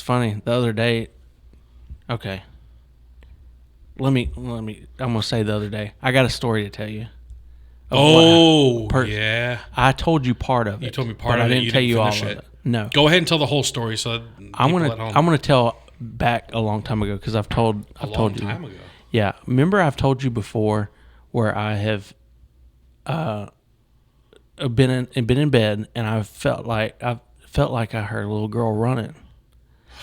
funny. The other day, okay. Let me. I'm gonna say the other day. I got a story to tell you. Yeah. I told you part of it. You told me part but of it. I didn't tell you all of it. No. Go ahead and tell the whole story. So I'm gonna tell back a long time ago because I've told you. A long time ago. Yeah. Remember, I've told you before where I have been in bed and I felt like I heard a little girl running.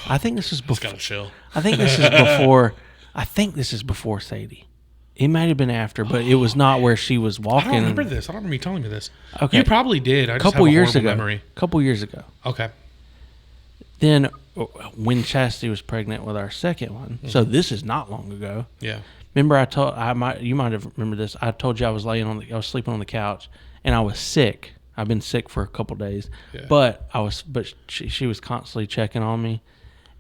I think this is before. It's got a chill. I think this is before. I think this is before Sadie. It might have been after, but it was not where she was walking. I don't remember this. I don't remember you telling me this. Okay. You probably did. I just couple have a years horrible ago. memory. Couple years ago. Okay. Then when Chastity was pregnant with our second one, so this is not long ago. Yeah. Remember, you might have remembered this. I told you I was sleeping on the couch, and I was sick. I've been sick for a couple days, yeah. but she was constantly checking on me,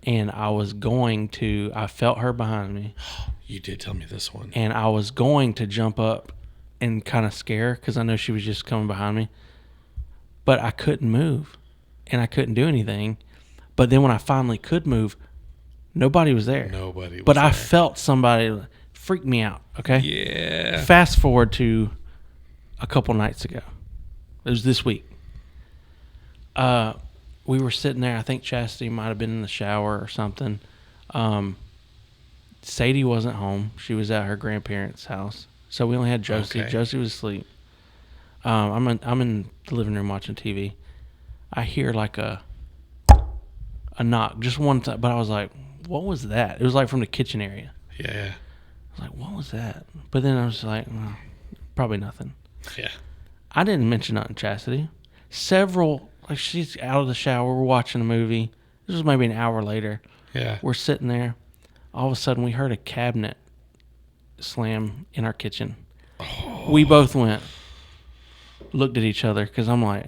and I felt her behind me. You did tell me this one. And I was going to jump up and kind of scare her because I know she was just coming behind me, but I couldn't move, and I couldn't do anything. But then when I finally could move, nobody was there. But I felt somebody freak me out, okay? Yeah. Fast forward to a couple nights ago. It was this week. We were sitting there. I think Chastity might have been in the shower or something. Sadie wasn't home. She was at her grandparents' house. So we only had Josie. Okay. Josie was asleep. I'm in the living room watching TV. I hear like a knock, just one time. But I was like, what was that? It was like from the kitchen area. Yeah. I was like, what was that? But then I was like, well, probably nothing. Yeah. I didn't mention nothing, Chastity. She's out of the shower. We're watching a movie. This was maybe an hour later. Yeah. We're sitting there. All of a sudden, we heard a cabinet slam in our kitchen. Oh. We both looked at each other because I'm like,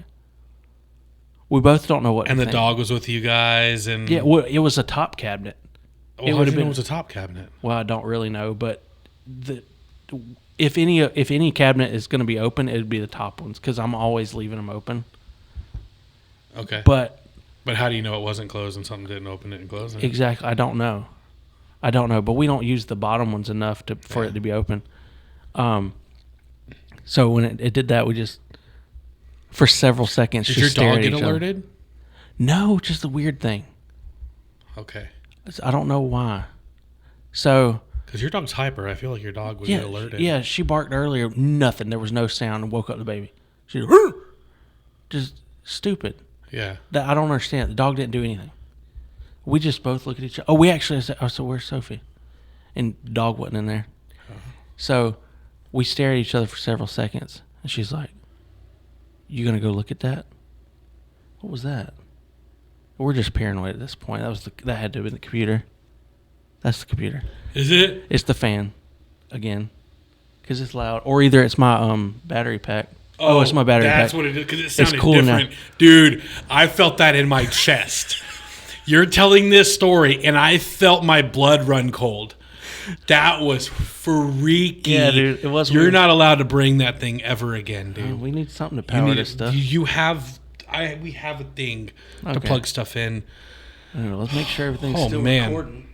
we both don't know what. And to the think. dog was with you guys, and yeah, well, it was a top cabinet. Well, it would have been. It was a top cabinet. Well, I don't really know, but if any cabinet is going to be open, it would be the top ones because I'm always leaving them open. Okay. But how do you know it wasn't closed and something didn't open it and close it? Exactly. I don't know, but we don't use the bottom ones enough for it to be open. So when it did that, we just for several seconds did just your dog stared get at each other. alerted? No, just a weird thing. Okay. I don't know why. So because your dog's hyper, I feel like your dog would get alerted. Yeah, she barked earlier. Nothing. There was no sound and woke up the baby. She just stupid. Yeah. I don't understand. The dog didn't do anything. We just both look at each other. Oh, we actually said, so where's Sophie? And the dog wasn't in there. Uh-huh. So we stare at each other for several seconds. And she's like, you going to go look at that? What was that? We're just paranoid at this point. That had to have been the computer. That's the computer. Is it? It's the fan again because it's loud. Or either it's my battery pack. Oh, it's my battery pack. That's what it is because it sounded cool different. now. Dude, I felt that in my chest. You're telling this story, and I felt my blood run cold. That was freaky. Yeah, dude. It was You're weird. not allowed to bring that thing ever again, dude. We need something to power this stuff. We have a thing to plug stuff in. Let's make sure everything's still recording.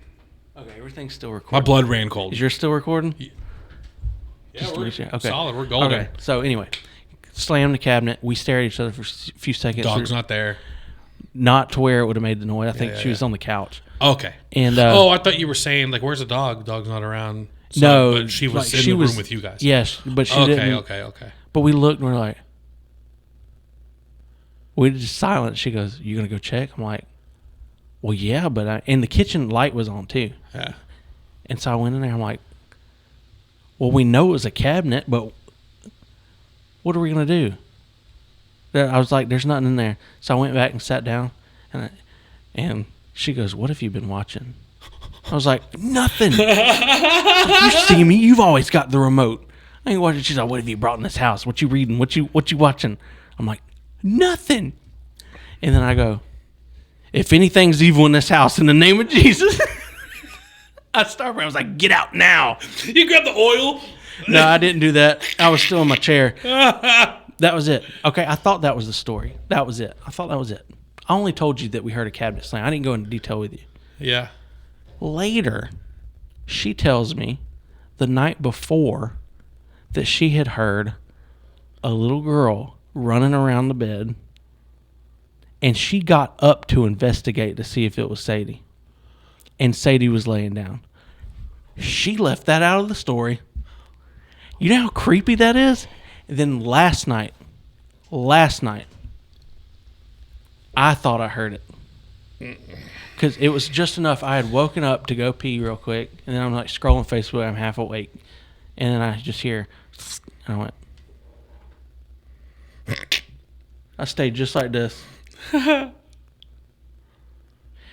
Okay, everything's still recording. My blood ran cold. Is yours still recording? Yeah, we're solid. We're golden. Okay, so anyway, slam the cabinet. We stare at each other for a few seconds. Dog's not there. Not to where it would have made the noise. I think she was on the couch. Okay. And I thought you were saying like, "Where's the dog? The dog's not around." So, no, but she was in the room with you guys. Yes, but she didn't. Okay. But we looked and we're like, we just silent. She goes, "You gonna go check?" I'm like, "Well, yeah," but and the kitchen light was on too. Yeah. And so I went in there. I'm like, "Well, we know it was a cabinet, but what are we gonna do?" I was like, "There's nothing in there." So I went back and sat down, and she goes, "What have you been watching?" I was like, "Nothing." You see me? You've always got the remote. I ain't watching. She's like, "What have you brought in this house? What you reading? What you watching?" I'm like, "Nothing." And then I go, "If anything's evil in this house, in the name of Jesus." I was like, "Get out now." You grabbed the oil? No, I didn't do that. I was still in my chair. That was it. Okay, I thought that was the story. That was it. I thought that was it. I only told you that we heard a cabinet slam. I didn't go into detail with you. Yeah. Later, she tells me the night before that she had heard a little girl running around the bed, and she got up to investigate to see if it was Sadie. And Sadie was laying down. She left that out of the story. You know how creepy that is? And then last night, I thought I heard it. Because it was just enough. I had woken up to go pee real quick, and then I'm like scrolling Facebook. I'm half awake. And then I just hear, and I went. I stayed just like this.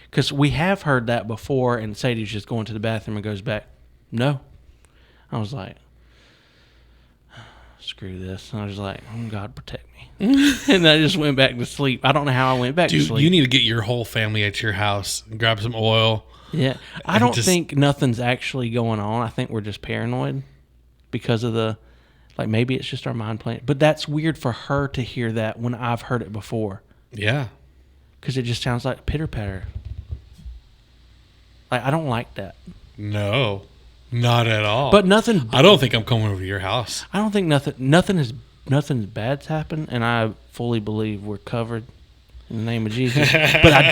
Because we have heard that before, and Sadie's just going to the bathroom and goes back. No. I was like, screw this. And I was like, oh, God, protect me. And I just went back to sleep. I don't know how I went back to sleep. You need to get your whole family at your house and grab some oil. Yeah. I don't think nothing's actually going on. I think we're just paranoid because of like maybe it's just our mind playing. But that's weird for her to hear that when I've heard it before. Yeah. Because it just sounds like pitter patter. Like, I don't like that. No, not at all. But nothing. I don't think I'm coming over to your house. I don't think nothing bad's happened, and I fully believe we're covered in the name of Jesus. But I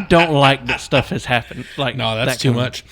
don't like that stuff has happened. Like, no, that's too much.